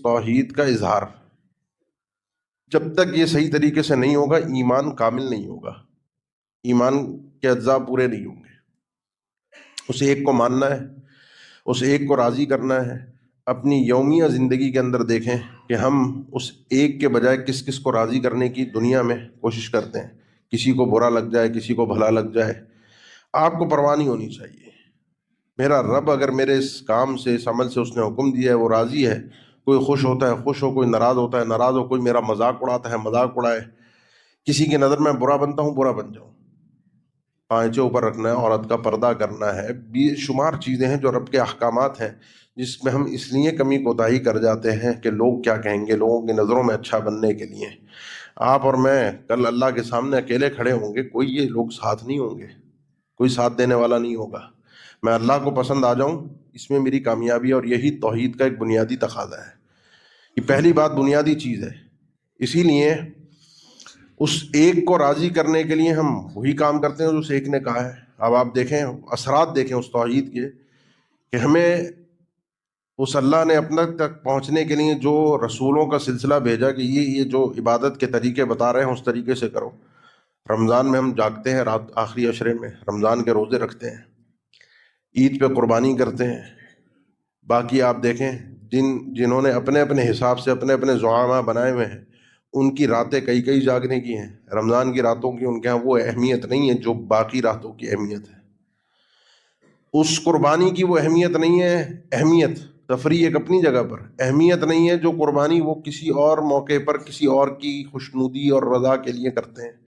توحید کا اظہار، جب تک یہ صحیح طریقے سے نہیں ہوگا ایمان کامل نہیں ہوگا، ایمان کے اجزاء پورے نہیں ہوں گے۔ اس ایک کو ماننا ہے، اس ایک کو راضی کرنا ہے۔ اپنی یومیہ زندگی کے اندر دیکھیں کہ ہم اس ایک کے بجائے کس کس کو راضی کرنے کی دنیا میں کوشش کرتے ہیں۔ کسی کو برا لگ جائے، کسی کو بھلا لگ جائے، آپ کو پرواہ نہیں ہونی چاہیے۔ میرا رب اگر میرے اس کام سے، اس عمل سے اس نے حکم دیا ہے، وہ راضی ہے، کوئی خوش ہوتا ہے خوش ہو، کوئی ناراض ہوتا ہے ناراض ہو، کوئی میرا مذاق اڑاتا ہے مذاق اڑائے، کسی کی نظر میں برا بنتا ہوں برا بن جاؤں۔ پائچے اوپر رکھنا ہے، عورت کا پردہ کرنا ہے، بے شمار چیزیں ہیں جو رب کے احکامات ہیں، جس میں ہم اس لیے کمی کوتاہی کر جاتے ہیں کہ لوگ کیا کہیں گے، لوگوں کی نظروں میں اچھا بننے کے لیے۔ آپ اور میں کل اللہ کے سامنے اکیلے کھڑے ہوں گے، کوئی یہ لوگ ساتھ نہیں ہوں گے، کوئی ساتھ دینے والا نہیں ہوگا۔ میں اللہ کو پسند آ جاؤں، اس میں میری کامیابی، اور یہی توحید کا ایک بنیادی تقاضا ہے۔ یہ پہلی بات، بنیادی چیز ہے۔ اسی لیے اس ایک کو راضی کرنے کے لیے ہم وہی کام کرتے ہیں جو اس ایک نے کہا ہے۔ اب آپ دیکھیں، اثرات دیکھیں اس توحید کے، کہ ہمیں اس اللہ نے اپنا تک پہنچنے کے لیے جو رسولوں کا سلسلہ بھیجا کہ یہ جو عبادت کے طریقے بتا رہے ہیں اس طریقے سے کرو۔ رمضان میں ہم جاگتے ہیں، رات آخری عشرے میں رمضان کے روزے رکھتے ہیں، عید پہ قربانی کرتے ہیں۔ باقی آپ دیکھیں جنہوں نے اپنے اپنے حساب سے اپنے اپنے زعامہ بنائے ہوئے ہیں، ان کی راتیں کئی کئی جاگنے کی ہیں۔ رمضان کی راتوں کی ان کے ہاں وہ اہمیت نہیں ہے جو باقی راتوں کی اہمیت ہے۔ اس قربانی کی وہ اہمیت نہیں ہے، اہمیت تفریح ایک اپنی جگہ پر، اہمیت نہیں ہے جو قربانی وہ کسی اور موقع پر کسی اور کی خوشنودی اور رضا کے لیے کرتے ہیں۔